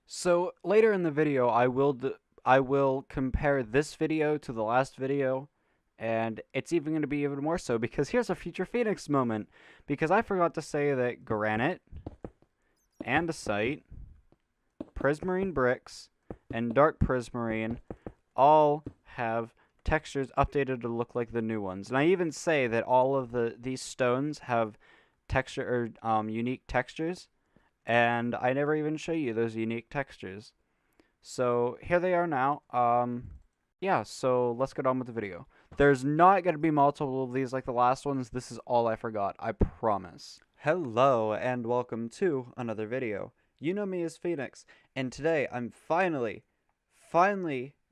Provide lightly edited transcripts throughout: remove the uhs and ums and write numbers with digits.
So later in the video, I will compare this video to the last video, and it's even going to be even more so because here's a future Phoenix moment. Because I forgot to say that granite, andesite, prismarine bricks, and dark prismarine all have textures updated to look like the new ones. And I even say that all of these stones have texture or unique textures, and I never even show you those unique textures. So here they are now. Yeah, so let's get on with the video. There's not going to be multiple of these like the last ones. This is all I forgot, I promise. Hello, and welcome to another video. You know me as Phoenix, and today I'm finally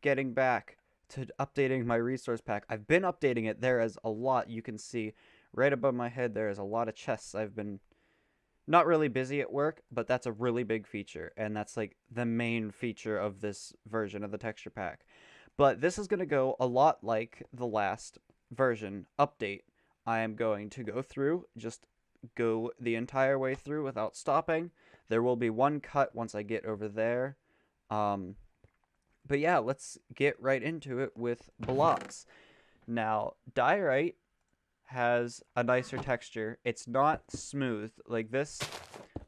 getting back to updating my resource pack. I've been updating it. There is a lot you can see right above my head. There is a lot of chests. I've been not really busy at work, but that's a really big feature, and that's like the main feature of this version of the texture pack. But this is going to go a lot like the last version update. I am going to go through, just go the entire way through without stopping. There will be one cut once I get over there. But yeah, let's get right into it with blocks. Now, diorite has a nicer texture. It's not smooth like this.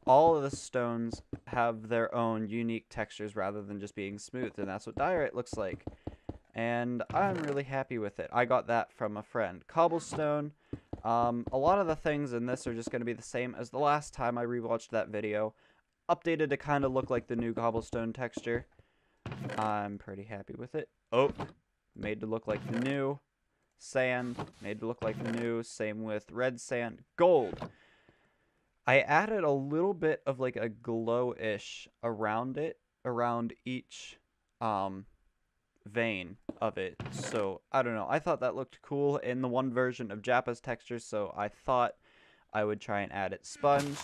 All of the stones have their own unique textures rather than just being smooth, and that's what diorite looks like. And I'm really happy with it. I got that from a friend. Cobblestone. A lot of the things in this are just going to be the same as the last time I rewatched that video. Updated to kind of look like the new cobblestone texture. I'm pretty happy with it. Oak, made to look like the new. Sand, made to look like the new. Same with red sand. Gold. I added a little bit of like a glow-ish around it, around each vein of it. So, I don't know. I thought that looked cool in the one version of Jappa's texture, so I thought I would try and add it. Sponge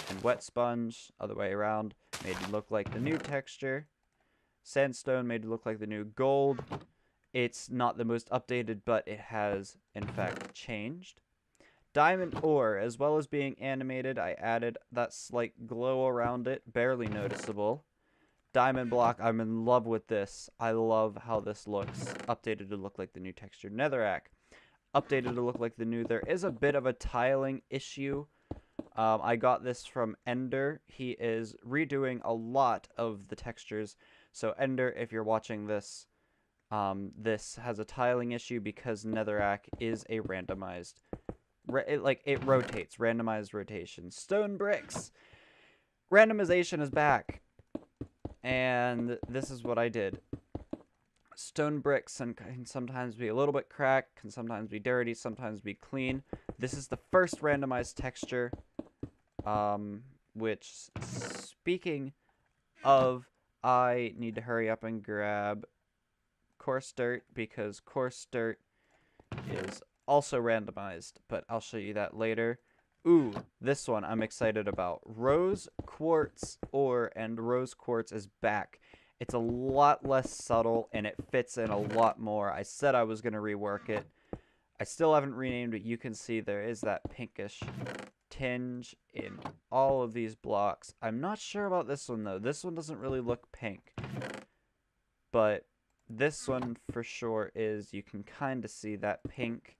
and wet sponge, other way around, made to look like the new texture. Sandstone made to look like the new gold. It's not the most updated, but it has, in fact, changed. Diamond ore, as well as being animated, I added that slight glow around it, barely noticeable. Diamond block, I'm in love with this. I love how this looks. Updated to look like the new texture. Netherrack, updated to look like the new. There is a bit of a tiling issue. I got this from Ender. He is redoing a lot of the textures. So Ender, if you're watching this, this has a tiling issue because Netherrack is a randomized. It rotates, randomized rotation. Stone bricks. Randomization is back. And this is what I did. Stone bricks can sometimes be a little bit cracked, can sometimes be dirty, sometimes be clean. This is the first randomized texture. Which, speaking of, I need to hurry up and grab coarse dirt because coarse dirt is also randomized, but I'll show you that later. Ooh, this one I'm excited about. Rose quartz ore, and rose quartz is back. It's a lot less subtle and it fits in a lot more. I said I was going to rework it. I still haven't renamed it. You can see there is that pinkish tinge in all of these blocks. I'm not sure about this one though. This one doesn't really look pink. But this one for sure is. You can kind of see that pink.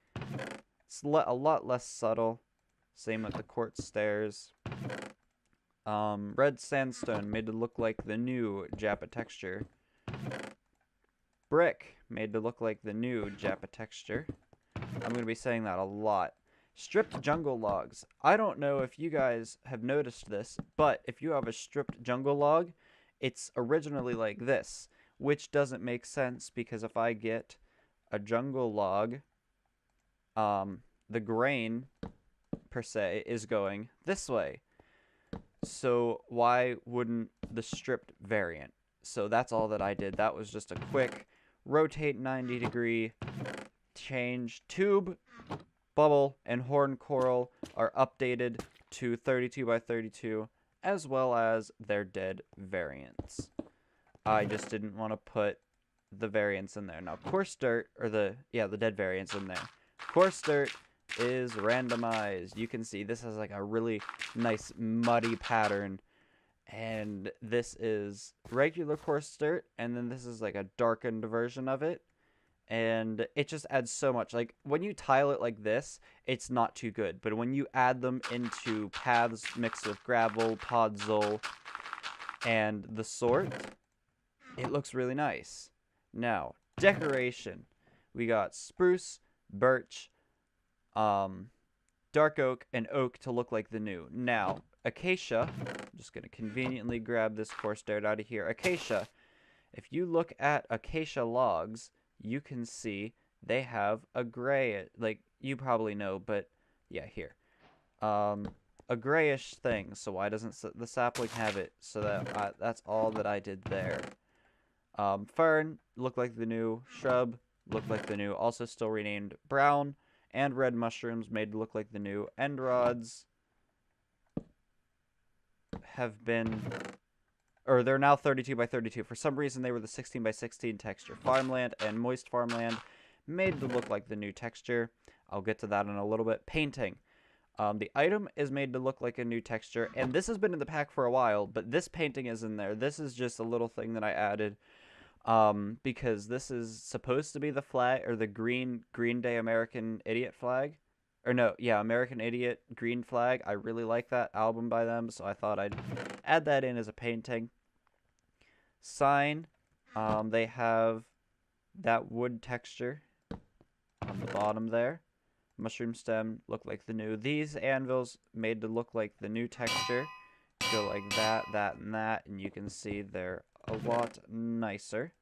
It's a lot less subtle. Same with the quartz stairs. Red sandstone made to look like the new Jappa texture. Brick made to look like the new Jappa texture. I'm going to be saying that a lot. Stripped jungle logs. I don't know if you guys have noticed this, but if you have a stripped jungle log, it's originally like this, which doesn't make sense because if I get a jungle log, the grain, per se, is going this way. So why wouldn't the stripped variant? So that's all that I did. That was just a quick rotate 90-degree change. Tube, bubble, and horn coral are updated to 32 by 32, as well as their dead variants. I just didn't want to put the variants in there. Now, coarse dirt, or the dead variants in there. Coarse dirt is randomized. You can see this has like a really nice muddy pattern, And this is regular coarse dirt, and then this is like a darkened version of it. And it just adds so much. Like, when you tile it like this, it's not too good. But when you add them into paths mixed with gravel, podzol, and the sort, it looks really nice. Now, decoration. We got spruce, birch, dark oak, and oak to look like the new. Now, acacia, I'm just going to conveniently grab this coarse dirt out of here. Acacia, if you look at acacia logs, you can see they have a gray, like, you probably know, but yeah, here. A grayish thing, so why doesn't the sapling have it? So that's all that I did there. Fern, look like the new. Shrub, look like the new. Also still renamed brown. And red mushrooms made to look like the new. End rods have been, or they're now 32 by 32. For some reason, they were the 16 by 16 texture. Farmland and moist farmland made to look like the new texture. I'll get to that in a little bit. Painting. The item is made to look like a new texture, and this has been in the pack for a while, but this painting is in there. This is just a little thing that I added, because this is supposed to be the flag, or the Green Day American Idiot flag. Or no, yeah, American Idiot Green Flag. I really like that album by them, so I thought I'd add that in as a painting. Sign, they have that wood texture on the bottom there. Mushroom stem look like the new. These anvils made to look like the new texture. Go like that, that, and that, and you can see they're a lot nicer.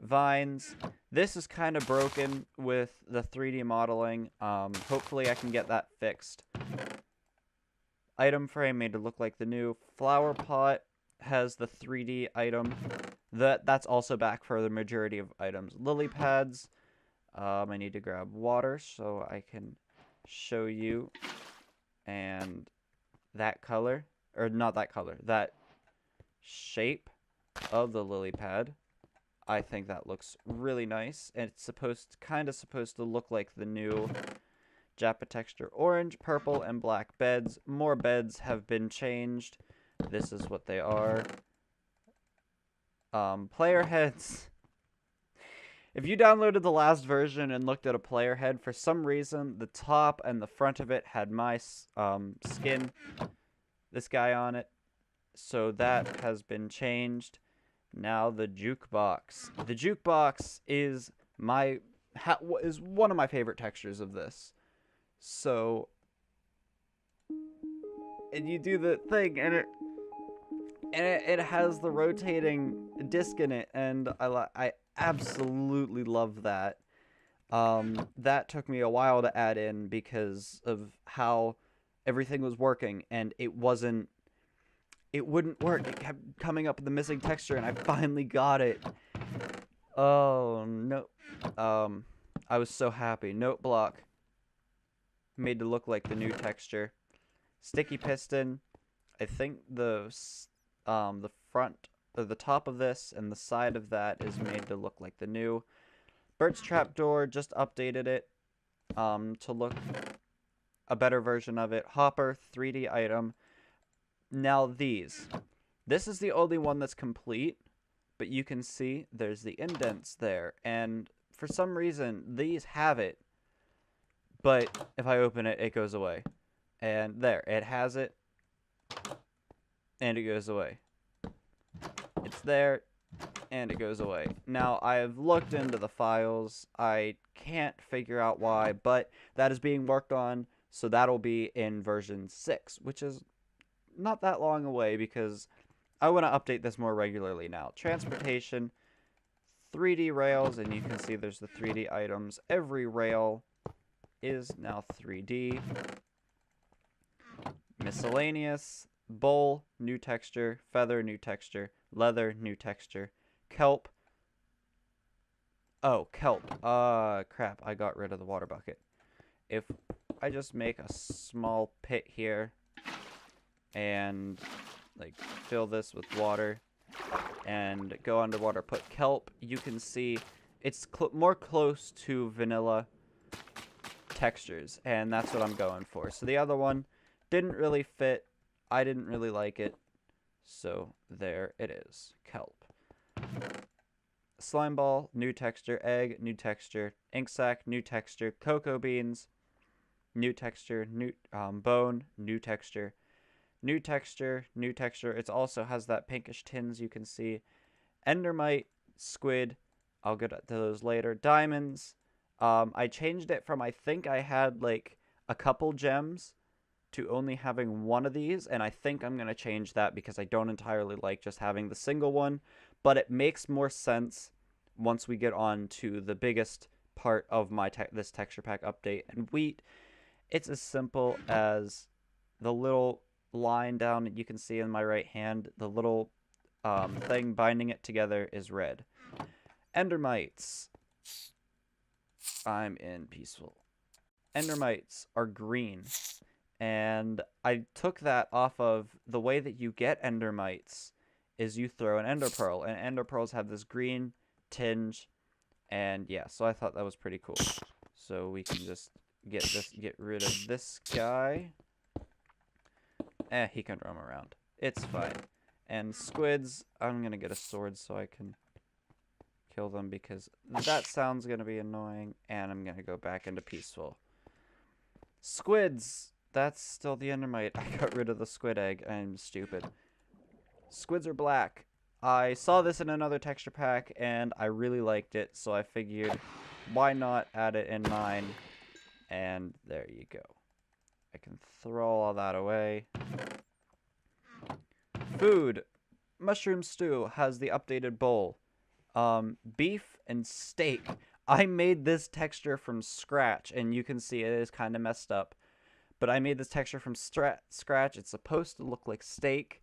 Vines. This is kind of broken with the 3D modeling. Hopefully I can get that fixed. Item frame made to look like the new. Flower pot has the 3D item. That's also back for the majority of items. Lily pads. I need to grab water so I can show you. And that color, or not that color, that shape of the lily pad. I think that looks really nice. And it's kind of supposed to look like the new Japa texture. Orange, purple, and black beds. More beds have been changed. This is what they are. Player heads. If you downloaded the last version and looked at a player head, for some reason, the top and the front of it had my skin, this guy on it. So that has been changed. Now the jukebox. The jukebox is one of my favorite textures of this. So, and you do the thing, and it has the rotating disc in it, and I absolutely love that. That took me a while to add in because of how everything was working, and it wouldn't work. It kept coming up with the missing texture, and I finally got it. Oh no. I was so happy. Note block made to look like the new texture. Sticky piston. I think the front, or the top of this and the side of that is made to look like the new. Birch trapdoor, just updated it to look a better version of it. Hopper, 3D item. Now this is the only one that's complete, but you can see there's the indents there, and for some reason these have it, but if I open it, it goes away. And there, it has it, and it goes away. It's there, and it goes away. Now, I've looked into the files. I can't figure out why, but that is being worked on, so that'll be in version 6, which is not that long away because I want to update this more regularly now. Transportation, 3D rails, and you can see there's the 3D items. Every rail is now 3D. Miscellaneous, bowl, new texture, feather, new texture, leather, new texture, kelp. Oh, kelp. Crap, I got rid of the water bucket. If I just make a small pit here and like fill this with water and go underwater, put kelp, you can see it's more close to vanilla textures, and that's what I'm going for. So the other one didn't really fit. I didn't really like it, So there it is. Kelp. Slime ball, new texture. Egg, new texture. Ink sac, new texture. Cocoa beans, new texture. New bone, new texture. New texture, new texture. It also has that pinkish tins you can see. Endermite, squid. I'll get to those later. Diamonds. I changed it from, I think I had like a couple gems to only having one of these, and I think I'm going to change that because I don't entirely like just having the single one, but it makes more sense once we get on to the biggest part of my this texture pack update. And wheat, it's as simple as the little line down that you can see in my right hand, the little thing binding it together is red. Endermites. I'm in peaceful. Endermites are green. And I took that off of the way that you get endermites is you throw an ender pearl, and ender pearls have this green tinge, and yeah, so I thought that was pretty cool. So we can just get rid of this guy. He can roam around. It's fine. And squids, I'm gonna get a sword so I can kill them because that sounds gonna be annoying, and I'm gonna go back into peaceful. Squids, that's still the endermite. I got rid of the squid egg. I'm stupid. Squids are black. I saw this in another texture pack, and I really liked it, so I figured, why not add it in mine? And there you go. I can throw all that away. Food. Mushroom stew has the updated bowl. Beef and steak. I made this texture from scratch, and you can see it is kind of messed up. But I made this texture from scratch. It's supposed to look like steak.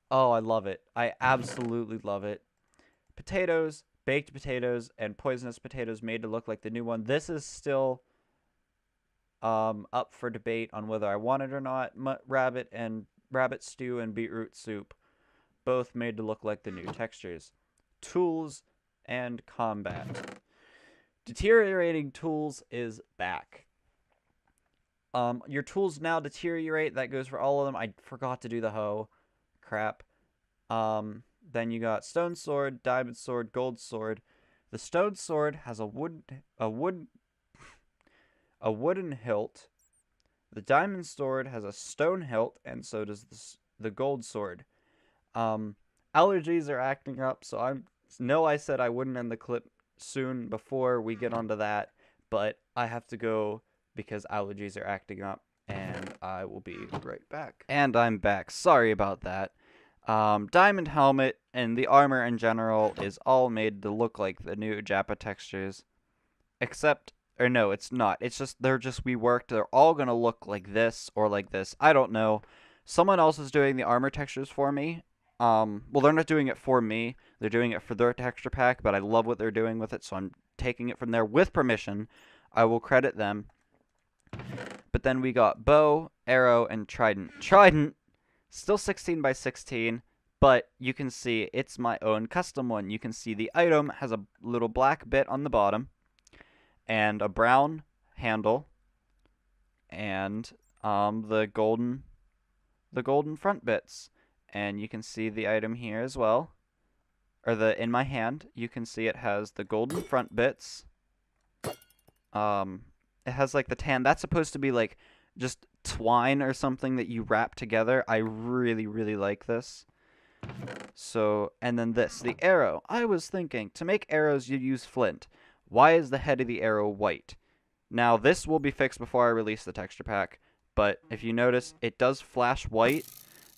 Oh, I love it. I absolutely love it. Potatoes, baked potatoes, and poisonous potatoes made to look like the new one. This is still up for debate on whether I want it or not. Rabbit stew and beetroot soup, both made to look like the new textures. Tools and combat. Deteriorating tools is back. Your tools now deteriorate. That goes for all of them. I forgot to do the hoe. Crap. Then you got stone sword, diamond sword, gold sword. The stone sword has a wooden hilt. The diamond sword has a stone hilt, and so does the gold sword. Allergies are acting up, so I said I wouldn't end the clip soon before we get onto that, but I have to go because allergies are acting up, and I will be right back. And I'm back. Sorry about that. Diamond helmet and the armor in general is all made to look like the new Jappa textures, except, or no, it's not. It's just, they're all gonna look like this or like this. I don't know. Someone else is doing the armor textures for me. Well, they're not doing it for me. They're doing it for their texture pack, but I love what they're doing with it, so I'm taking it from there with permission. I will credit them. But then we got bow, arrow, and trident. Trident, still 16 by 16, but you can see it's my own custom one. You can see the item has a little black bit on the bottom, and a brown handle, and the golden front bits. And you can see the item here as well, or in my hand. You can see it has the golden front bits. It has like the tan. That's supposed to be like just twine or something that you wrap together. I really, really like this. So, and then the arrow. I was thinking, to make arrows you use flint. Why is the head of the arrow white? Now, this will be fixed before I release the texture pack, but if you notice, it does flash white.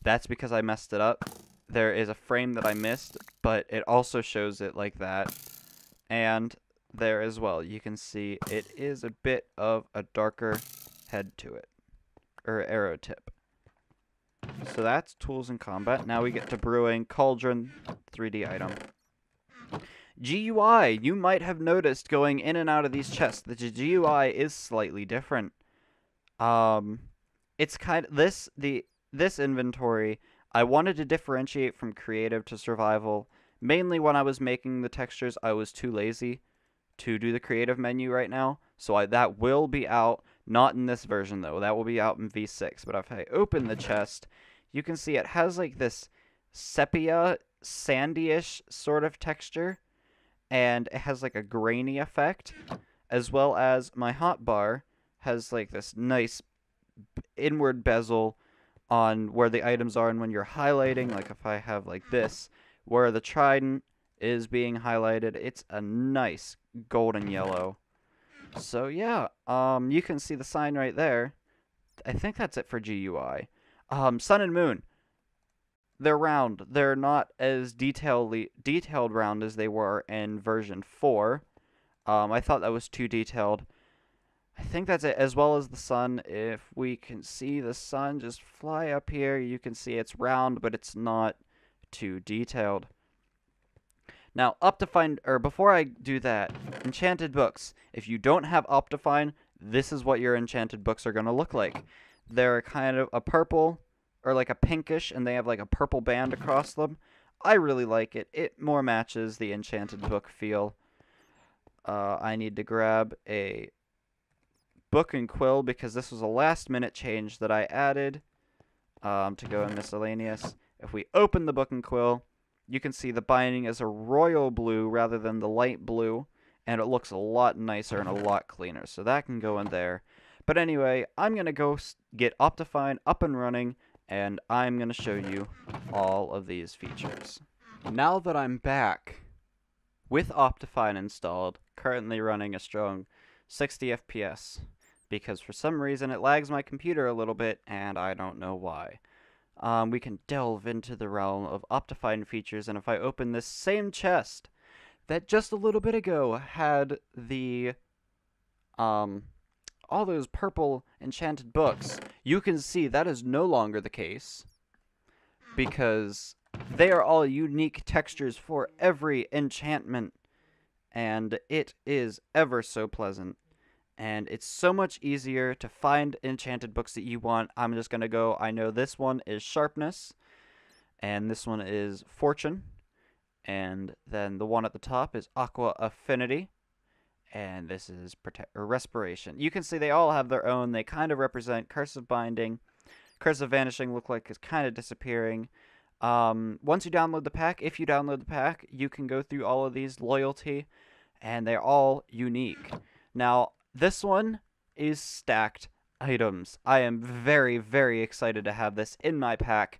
That's because I messed it up. There is a frame that I missed, but it also shows it like that. And there as well, you can see it is a bit of a darker head to it, or arrow tip. So that's tools and combat. Now we get to brewing. Cauldron, 3D item. GUI, you might have noticed going in and out of these chests that the GUI is slightly different. It's kind of this inventory, I wanted to differentiate from creative to survival. Mainly when I was making the textures, I was too lazy to do the creative menu right now. So that will be out, not in this version though. That will be out in V6. But if I open the chest, you can see it has like this sepia, sandy-ish sort of texture, and it has like a grainy effect, as well as my hotbar has like this nice inward bezel on where the items are, and when you're highlighting, like if I have like this, where the trident is being highlighted, it's a nice golden yellow. So yeah, you can see the sign right there. I think that's it for GUI. Sun and Moon, they're round. They're not as detailed round as they were in version 4. I thought that was too detailed. I think that's it, as well as the sun. If we can see the sun just fly up here, you can see it's round, but it's not too detailed. Now, Optifine, or before I do that, enchanted books. If you don't have Optifine, this is what your enchanted books are going to look like. They're kind of a purple, or like a pinkish, and they have like a purple band across them. I really like it. It more matches the enchanted book feel. I need to grab a book and quill because this was a last minute change that I added to go in miscellaneous. If we open the book and quill, you can see the binding is a royal blue rather than the light blue, and it looks a lot nicer and a lot cleaner, so that can go in there. But anyway, I'm going to go get Optifine up and running, and I'm going to show you all of these features. Now that I'm back with Optifine installed, currently running a strong 60 FPS, because for some reason it lags my computer a little bit, and I don't know why. We can delve into the realm of Optifine features, and if I open this same chest that just a little bit ago had the all those purple enchanted books, you can see that is no longer the case, because they are all unique textures for every enchantment, and it is ever so pleasant. And it's so much easier to find enchanted books that you want. I'm just going to go, I know this one is Sharpness, and this one is Fortune, and then the one at the top is Aqua Affinity, and this is Respiration. You can see they all have their own. They kind of represent Curse of Binding. Curse of Vanishing look like it's kind of disappearing. Once you download the pack, if you download the pack, you can go through all of these loyalty, and they're all unique. Now, this one is stacked items. I am very, very excited to have this in my pack.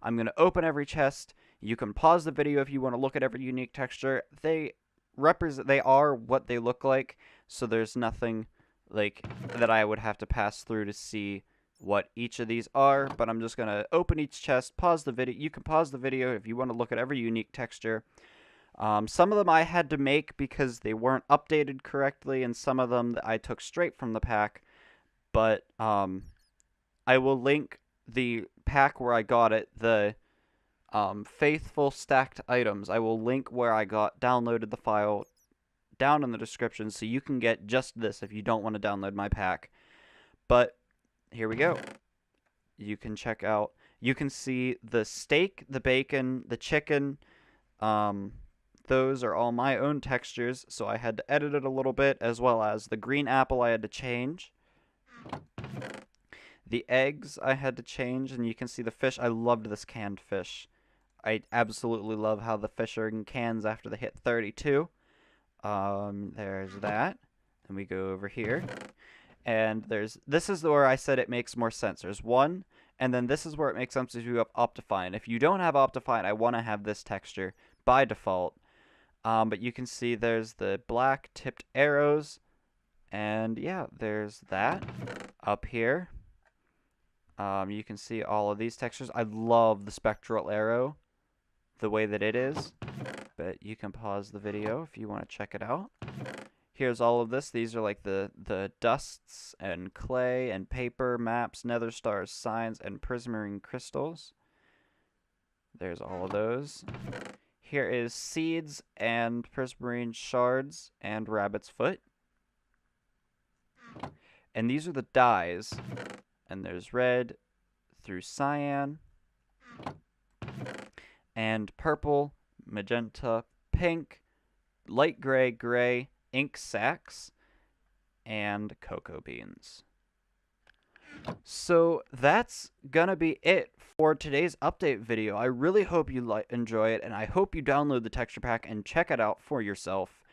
I'm going to open every chest. You can pause the video if you want to look at every unique texture. They are what they look like, so there's nothing like that I would have to pass through to see what each of these are, but I'm just going to open each chest, pause the video. You can pause the video if you want to look at every unique texture. Some of them I had to make because they weren't updated correctly, and some of them I took straight from the pack. But I will link the pack where I got it, the Faithful Stacked Items. I will link where I downloaded the file down in the description, so you can get just this if you don't want to download my pack. But here we go. You can check out. You can see the steak, the bacon, the chicken. Those are all my own textures, so I had to edit it a little bit, as well as the green apple I had to change. The eggs I had to change, and you can see the fish. I loved this canned fish. I absolutely love how the fish are in cans after they hit 32. There's that. Then we go over here. And this is where I said it makes more sense. There's one, and then this is where it makes sense if you have Optifine. If you don't have Optifine, I want to have this texture by default. But you can see there's the black tipped arrows, and yeah, there's that up here. You can see all of these textures. I love the spectral arrow, the way that it is, but you can pause the video if you want to check it out. Here's all of this. These are like the dusts and clay and paper, maps, nether stars, signs, and prismarine crystals. There's all of those. Here is seeds and prismarine shards and rabbit's foot. And these are the dyes. And there's red through cyan and purple, magenta, pink, light gray, ink sacs, and cocoa beans. So that's gonna be it for today's update video. I really hope you enjoy it, and I hope you download the texture pack and check it out for yourself.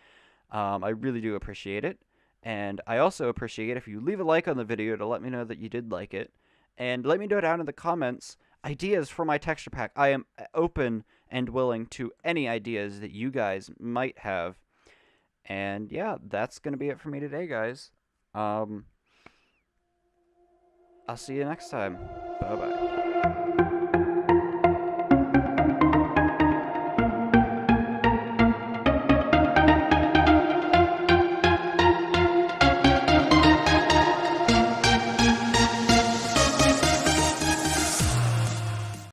I really do appreciate it, and I also appreciate if you leave a like on the video to let me know that you did like it, and let me know down in the comments ideas for my texture pack. I am open and willing to any ideas that you guys might have. And yeah, that's gonna be it for me today, guys. I'll see you next time. Bye bye.